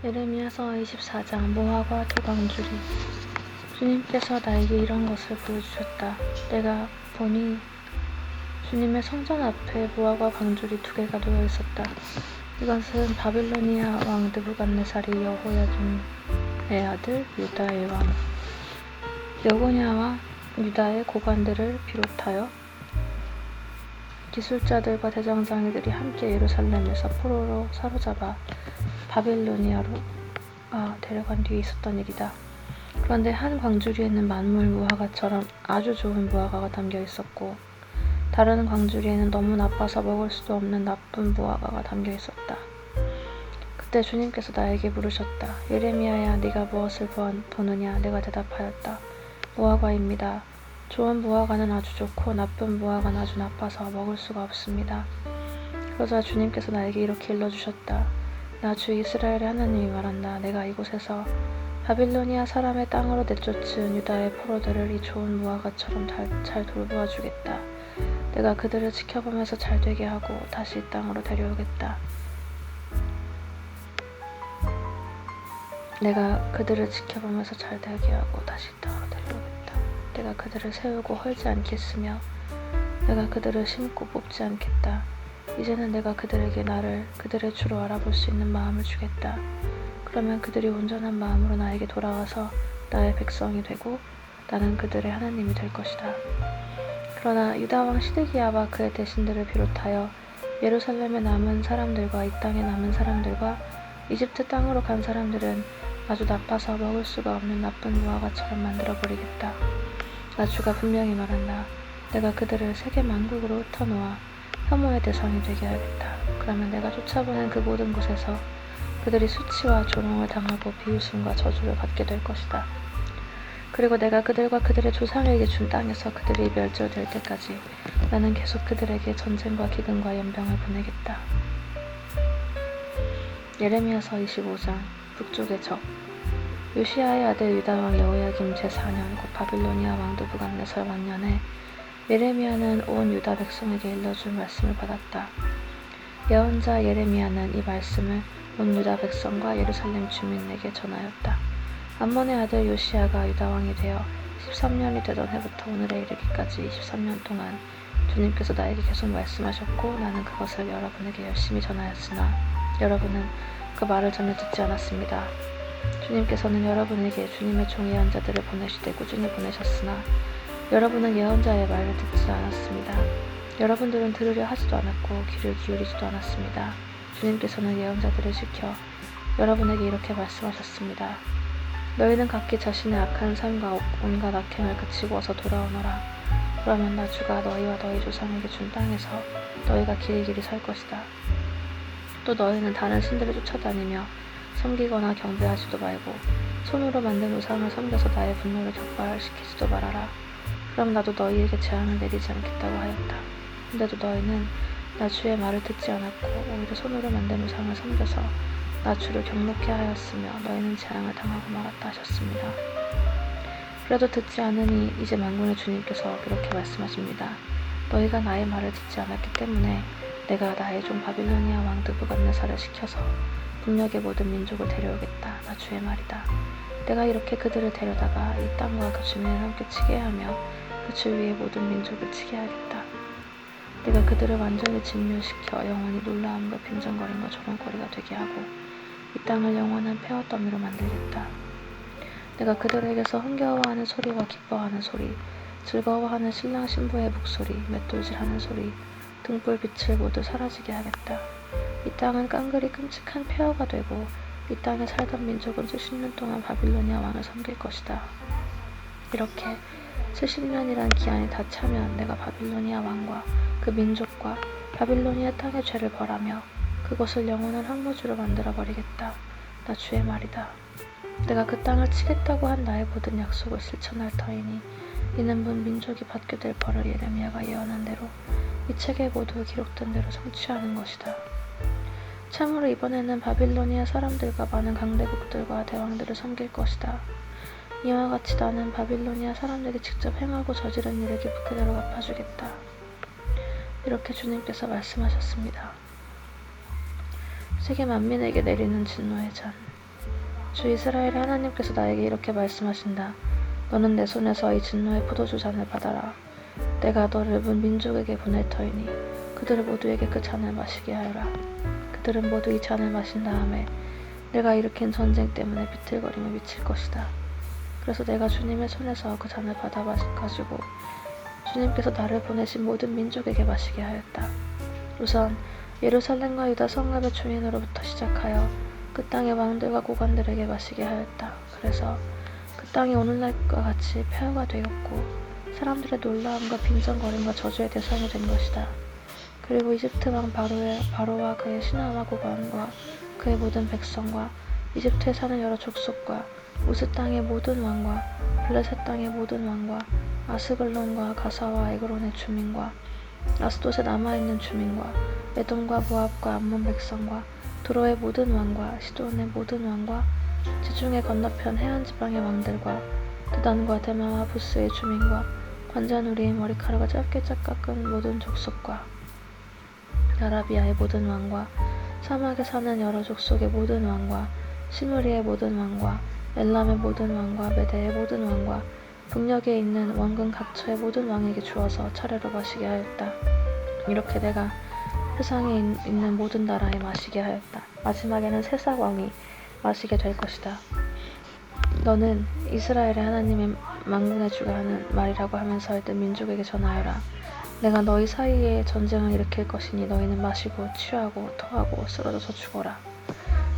예레미야서 24장 모아과 두광주리. 주님께서 나에게 이런 것을 보여주셨다. 내가 보니 주님의 성전 앞에 모아과 광주리 2개가 놓여 있었다. 이것은 바빌로니아 왕 느부갓네살이 여호야김의 아들 유다의 왕 여고냐와 유다의 고관들을 비롯하여 기술자들과 대장장이들이 함께 예루살렘에서 포로로 사로잡아 바빌로니아로 데려간 뒤에 있었던 일이다. 그런데 한 광주리에는 만물 무화과처럼 아주 좋은 무화과가 담겨 있었고, 다른 광주리에는 너무 나빠서 먹을 수도 없는 나쁜 무화과가 담겨 있었다. 그때 주님께서 나에게 물으셨다. 예레미야야, 네가 무엇을 보느냐? 내가 대답하였다. 무화과입니다. 좋은 무화과는 아주 좋고 나쁜 무화과는 아주 나빠서 먹을 수가 없습니다. 그러자 주님께서 나에게 이렇게 일러주셨다. 나 주 이스라엘의 하나님이 말한다. 내가 이곳에서 바빌로니아 사람의 땅으로 내쫓은 유다의 포로들을 이 좋은 무화과처럼 잘 돌보아 주겠다. 내가 그들을 지켜보면서 잘 되게 하고 다시 이 땅으로 데려오겠다. 내가 그들을 지켜보면서 잘 되게 하고 다시 이 땅으로 데려오겠다. 내가 그들을 세우고 헐지 않겠으며 내가 그들을 심고 뽑지 않겠다. 이제는 내가 그들에게 나를 그들의 주로 알아볼 수 있는 마음을 주겠다. 그러면 그들이 온전한 마음으로 나에게 돌아와서 나의 백성이 되고 나는 그들의 하나님이 될 것이다. 그러나 유다왕 시드기야와 그의 대신들을 비롯하여 예루살렘에 남은 사람들과 이 땅에 남은 사람들과 이집트 땅으로 간 사람들은 아주 나빠서 먹을 수가 없는 나쁜 무화과처럼 만들어버리겠다. 나 주가 분명히 말한다. 내가 그들을 세계 만국으로 흩어놓아 혐오의 대상이 되게 하겠다. 그러면 내가 쫓아보낸 그 모든 곳에서 그들이 수치와 조롱을 당하고 비웃음과 저주를 받게 될 것이다. 그리고 내가 그들과 그들의 조상에게 준 땅에서 그들이 멸절될 때까지 나는 계속 그들에게 전쟁과 기근과 연병을 보내겠다. 예레미야서 25장 북쪽의 적. 요시야의 아들 유다왕 여호야김 제4년 곧 바빌로니아 왕 느부갓네살 왕년에 예레미야는 온 유다 백성에게 일러준 말씀을 받았다. 예언자 예레미야는 이 말씀을 온 유다 백성과 예루살렘 주민에게 전하였다. 암몬의 아들 요시야가 유다왕이 되어 13년이 되던 해부터 오늘에 이르기까지 23년 동안 주님께서 나에게 계속 말씀하셨고 나는 그것을 여러분에게 열심히 전하였으나 여러분은 그 말을 전혀 듣지 않았습니다. 주님께서는 여러분에게 주님의 종 예언자들을 보내시되 꾸준히 보내셨으나 여러분은 예언자의 말을 듣지 않았습니다. 여러분들은 들으려 하지도 않았고 귀를 기울이지도 않았습니다. 주님께서는 예언자들을 시켜 여러분에게 이렇게 말씀하셨습니다. 너희는 각기 자신의 악한 삶과 온갖 악행을 그치고 어서 돌아오너라. 그러면 나 주가 너희와 너희 조상에게 준 땅에서 너희가 길이 살 것이다. 또 너희는 다른 신들을 쫓아다니며 섬기거나 경배하지도 말고 손으로 만든 우상을 섬겨서 나의 분노를 격발시키지도 말아라. 그럼 나도 너희에게 재앙을 내리지 않겠다고 하였다. 근데도 너희는 나 주의 말을 듣지 않았고 오히려 손으로 만든 우상을 섬겨서 나 주를 경록케 하였으며 너희는 재앙을 당하고 말았다 하셨습니다. 그래도 듣지 않으니 이제 만군의 주님께서 이렇게 말씀하십니다. 너희가 나의 말을 듣지 않았기 때문에 내가 나의 종 바빌로니아 왕 느부갓네살을 시켜서 북녘의 모든 민족을 데려오겠다. 나 주의 말이다. 내가 이렇게 그들을 데려다가 이 땅과 그 주민을 함께 치게 하며 그 주위의 모든 민족을 치게 하겠다. 내가 그들을 완전히 진멸시켜 영원히 놀라움과 빈정거림과 조롱거리가 되게 하고 이 땅을 영원한 폐허 더미로 만들겠다. 내가 그들에게서 흥겨워하는 소리와 기뻐하는 소리, 즐거워하는 신랑 신부의 목소리, 맷돌질하는 소리, 등불빛을 모두 사라지게 하겠다. 이 땅은 깡그리 끔찍한 폐허가 되고 이 땅에 살던 민족은 70년 동안 바빌로니아 왕을 섬길 것이다. 이렇게 70년이란 기한이 다 차면 내가 바빌로니아 왕과 그 민족과 바빌로니아 땅의 죄를 벌하며 그곳을 영원한 황무지로 만들어버리겠다. 나 주의 말이다. 내가 그 땅을 치겠다고 한 나의 모든 약속을 실천할 터이니 이는 문 민족이 받게 될 벌을 예레미야가 예언한 대로 이 책에 모두 기록된 대로 성취하는 것이다. 참으로 이번에는 바빌로니아 사람들과 많은 강대국들과 대왕들을 섬길 것이다. 이와 같이 나는 바빌로니아 사람들이 직접 행하고 저지른 일을 그대로 갚아주겠다. 이렇게 주님께서 말씀하셨습니다. 세계 만민에게 내리는 진노의 잔. 주 이스라엘의 하나님께서 나에게 이렇게 말씀하신다. 너는 내 손에서 이 진노의 포도주 잔을 받아라. 내가 너를 문 민족에게 보낼 터이니 그들 모두에게 그 잔을 마시게 하여라. 그들은 모두 이 잔을 마신 다음에 내가 일으킨 전쟁 때문에 비틀거리며 미칠 것이다. 그래서 내가 주님의 손에서 그 잔을 받아가지고 주님께서 나를 보내신 모든 민족에게 마시게 하였다. 우선 예루살렘과 유다 성읍의 주민으로부터 시작하여 그 땅의 왕들과 고관들에게 마시게 하였다. 그래서 그 땅이 오늘날과 같이 폐허가 되었고 사람들의 놀라움과 빈정거림과 저주의 대상이 된 것이다. 그리고 이집트 왕 바로와 그의 신하와 고관과 그의 모든 백성과 이집트에 사는 여러 족속과 우스 땅의 모든 왕과 블레셋 땅의 모든 왕과 아스글론과 가사와 에그론의 주민과 아스돗에 남아있는 주민과 에돔과 모압과 암몬 백성과 두로의 모든 왕과 시돈의 모든 왕과 지중해 건너편 해안 지방의 왕들과 드단과 데마와 부스의 주민과 관자놀이의 머리카락을 짧게 깎은 모든 족속과 아라비아의 모든 왕과 사막에 사는 여러 족속의 모든 왕과 시므리의 모든 왕과 엘람의 모든 왕과 메대의 모든 왕과 북녘에 있는 원근 각처의 모든 왕에게 주어서 차례로 마시게 하였다. 이렇게 내가 세상에 있는 모든 나라에 마시게 하였다. 마지막에는 세상 왕이 마시게 될 것이다. 너는 이스라엘의 하나님의 만군의 주가 하는 말이라고 하면서 일단 민족에게 전하여라. 내가 너희 사이에 전쟁을 일으킬 것이니 너희는 마시고 취하고 토하고 쓰러져서 죽어라.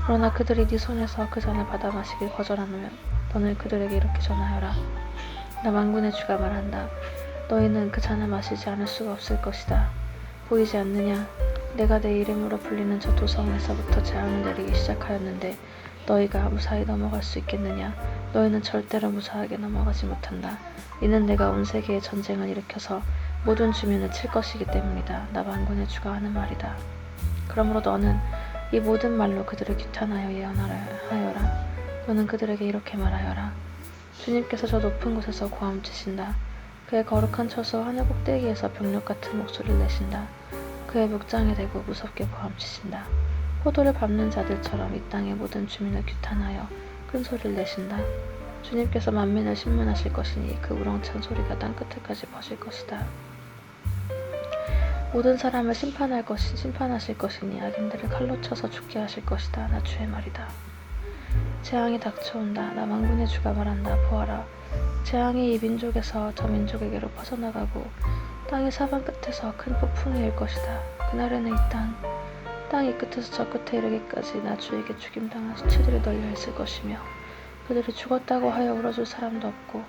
그러나 그들이 네 손에서 그 잔을 받아 마시길 거절하면 너는 그들에게 이렇게 전하여라. 나 만군의 주가 말한다. 너희는 그 잔을 마시지 않을 수가 없을 것이다. 보이지 않느냐? 내가 내 이름으로 불리는 저 도성에서부터 재앙을 내리기 시작하였는데 너희가 무사히 넘어갈 수 있겠느냐? 너희는 절대로 무사하게 넘어가지 못한다. 이는 내가 온 세계에 전쟁을 일으켜서 모든 주민을 칠 것이기 때문이다. 나 만군의 주가 하는 말이다. 그러므로 너는 이 모든 말로 그들을 규탄하여 예언하여라. 너는 그들에게 이렇게 말하여라. 주님께서 저 높은 곳에서 고함치신다. 그의 거룩한 처소 하늘 꼭대기에서 병력 같은 목소리를 내신다. 그의 목장에 대고 무섭게 고함치신다. 포도를 밟는 자들처럼 이 땅의 모든 주민을 규탄하여 큰 소리를 내신다. 주님께서 만민을 심문하실 것이니 그 우렁찬 소리가 땅끝에까지 퍼질 것이다. 모든 사람을 심판하실 것이니 악인들을 칼로 쳐서 죽게 하실 것이다. 나 주의 말이다. 재앙이 닥쳐온다. 나 만군의 주가 말한다. 보아라. 재앙이 이 민족에서 저 민족에게로 퍼져나가고 땅의 사방 끝에서 큰 폭풍이 일 것이다. 그날에는 이 땅이 끝에서 저 끝에 이르기까지 나 주에게 죽임당한 수치들이 널려 있을 것이며 그들이 죽었다고 하여 울어줄 사람도 없고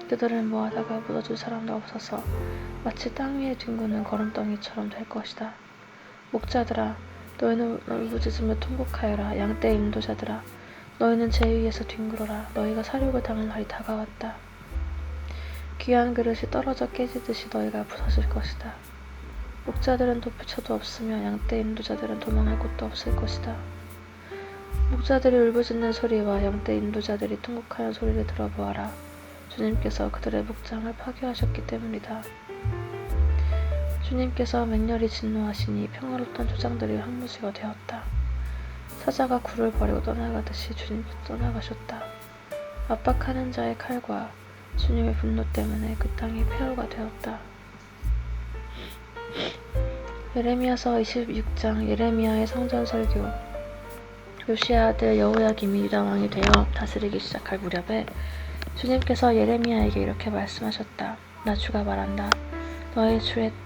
그들을 모아다가 묻어줄 사람도 없어서 마치 땅 위에 뒹구는 거름덩이처럼 될 것이다. 목자들아, 너희는 울부짖으며 통곡하여라. 양떼 인도자들아, 너희는 제 위에서 뒹굴어라. 너희가 사륙을 당할 날이 다가왔다. 귀한 그릇이 떨어져 깨지듯이 너희가 부서질 것이다. 목자들은 도피처도 없으며 양떼 인도자들은 도망할 곳도 없을 것이다. 목자들이 울부짖는 소리와 양떼 인도자들이 통곡하는 소리를 들어보아라. 주님께서 그들의 목장을 파괴하셨기 때문이다. 주님께서 맹렬히 진노하시니 평화롭던 조장들이 황무지가 되었다. 사자가 굴을 버리고 떠나가듯이 주님께서 떠나가셨다. 압박하는 자의 칼과 주님의 분노 때문에 그 땅이 폐허가 되었다. 예레미야서 26장. 예레미야의 성전 설교. 요시야 아들 여호야김이 유다 왕이 되어 다스리기 시작할 무렵에 주님께서 예레미야에게 이렇게 말씀하셨다. 나 주가 말한다.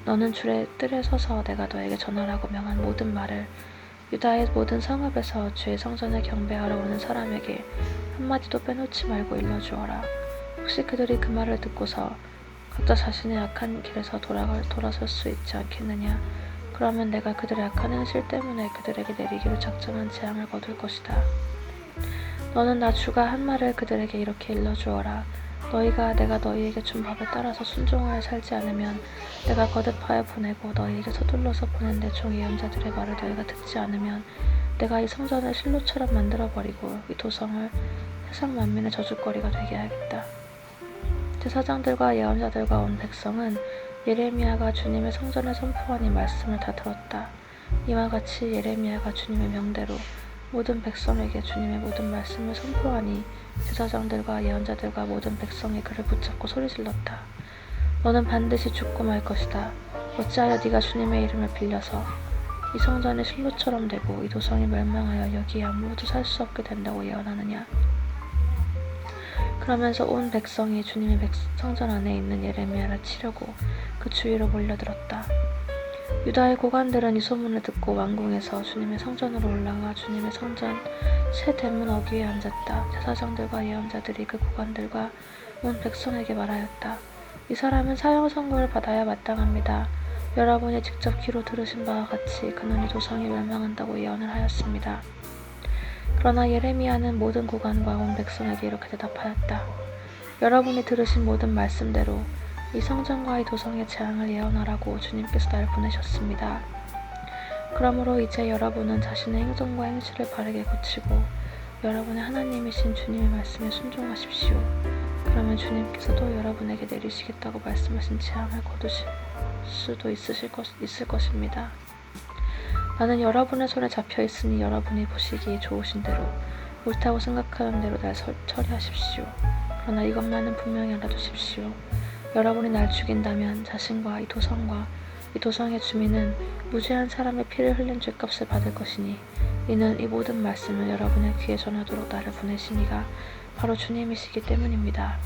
너는 줄의 뜰에 서서 내가 너에게 전하라고 명한 모든 말을 유다의 모든 성읍에서 주의 성전에 경배하러 오는 사람에게 한마디도 빼놓지 말고 일러주어라. 혹시 그들이 그 말을 듣고서 각자 자신의 악한 길에서 돌아설 수 있지 않겠느냐? 그러면 내가 그들의 악한 행실 때문에 그들에게 내리기로 작정한 재앙을 거둘 것이다. 너는 나 주가 한 말을 그들에게 이렇게 일러주어라. 내가 너희에게 준 법에 따라서 순종하여 살지 않으면 내가 거듭하여 보내고 너희에게 서둘러서 보낸 내 종 예언자들의 말을 너희가 듣지 않으면 내가 이 성전을 실로처럼 만들어버리고 이 도성을 세상 만민의 저주거리가 되게 하겠다. 제사장들과 예언자들과 온 백성은 예레미야가 주님의 성전에 선포한 이 말씀을 다 들었다. 이와 같이 예레미야가 주님의 명대로 모든 백성에게 주님의 모든 말씀을 선포하니 제사장들과 예언자들과 모든 백성이 그를 붙잡고 소리질렀다. 너는 반드시 죽고 말 것이다. 어찌하여 네가 주님의 이름을 빌려서 이 성전이 실로처럼 되고 이 도성이 멸망하여 여기에 아무도 살 수 없게 된다고 예언하느냐. 그러면서 온 백성이 주님의 성전 안에 있는 예레미야를 치려고 그 주위로 몰려들었다. 유다의 고관들은 이 소문을 듣고 왕궁에서 주님의 성전으로 올라가 주님의 성전 새 대문 어귀에 앉았다. 제사장들과 예언자들이 그 고관들과 온 백성에게 말하였다. 이 사람은 사형 선고를 받아야 마땅합니다. 여러분이 직접 귀로 들으신 바와 같이 그는 이 도성이 멸망한다고 예언을 하였습니다. 그러나 예레미야는 모든 고관과 온 백성에게 이렇게 대답하였다. 여러분이 들으신 모든 말씀대로 이 성전과 이 도성의 재앙을 예언하라고 주님께서 날 보내셨습니다. 그러므로 이제 여러분은 자신의 행동과 행실을 바르게 고치고 여러분의 하나님이신 주님의 말씀에 순종하십시오. 그러면 주님께서도 여러분에게 내리시겠다고 말씀하신 재앙을 거두실 수도 있을 것입니다. 나는 여러분의 손에 잡혀 있으니 여러분이 보시기에 좋으신 대로 옳다고 생각하는 대로 날 처리하십시오. 그러나 이것만은 분명히 알아두십시오. 여러분이 날 죽인다면 자신과 이 도성과 이 도성의 주민은 무죄한 사람의 피를 흘린 죄값을 받을 것이니 이는 이 모든 말씀을 여러분의 귀에 전하도록 나를 보내신 이가 바로 주님이시기 때문입니다.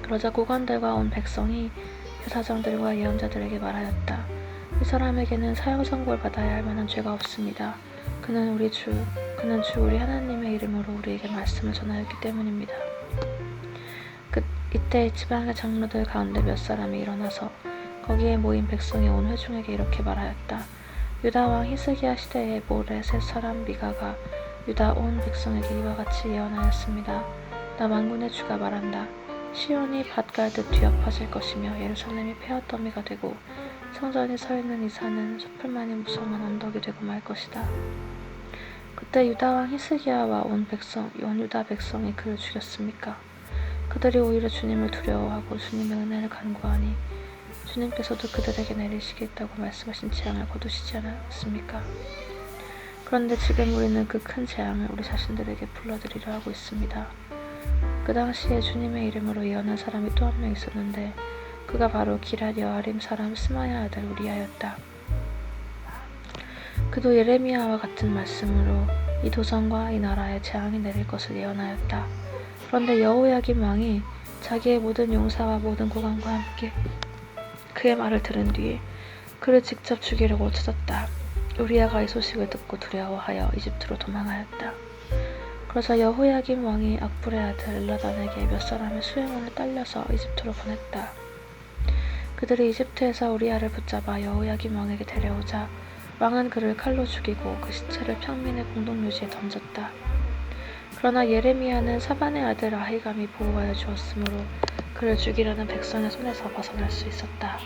그러자 고관들과 온 백성이 제사장들과 예언자들에게 말하였다. 이 사람에게는 사형 선고를 받아야 할 만한 죄가 없습니다. 그는 주 우리 하나님의 이름으로 우리에게 말씀을 전하였기 때문입니다. 이때 지방의 장로들 가운데 몇 사람이 일어나서 거기에 모인 백성의 온 회중에게 이렇게 말하였다. 유다 왕 히스기야 시대에 모레셋 사람 미가가 유다 온 백성에게 이와 같이 예언하였습니다. 나 만군의 주가 말한다. 시온이 밭 갈듯 뒤엎어질 것이며 예루살렘이 폐허더미가 되고 성전이 서 있는 이 산은 숲을만이 무성한 언덕이 되고 말 것이다. 그때 유다 왕 히스기야와 온 유다 백성이 그를 죽였습니까? 그들이 오히려 주님을 두려워하고 주님의 은혜를 간구하니 주님께서도 그들에게 내리시겠다고 말씀하신 재앙을 거두시지 않았습니까? 그런데 지금 우리는 그 큰 재앙을 우리 자신들에게 불러들이려 하고 있습니다. 그 당시에 주님의 이름으로 예언한 사람이 또 한 명 있었는데 그가 바로 기럇 여아림 사람 스마야 아들 우리야였다. 그도 예레미야와 같은 말씀으로 이 도성과 이 나라에 재앙이 내릴 것을 예언하였다. 그런데 여호야김 왕이 자기의 모든 용사와 모든 고관과 함께 그의 말을 들은 뒤에 그를 직접 죽이려고 찾았다. 우리야가 이 소식을 듣고 두려워하여 이집트로 도망하였다. 그러자 여호야김 왕이 악불의 아들 엘라단에게 몇 사람의 수행원을 딸려서 이집트로 보냈다. 그들이 이집트에서 우리야를 붙잡아 여호야김 왕에게 데려오자 왕은 그를 칼로 죽이고 그 시체를 평민의 공동묘지에 던졌다. 그러나 예레미야는 사반의 아들 아히감이 보호하여 주었으므로 그를 죽이려는 백성의 손에서 벗어날 수 있었다.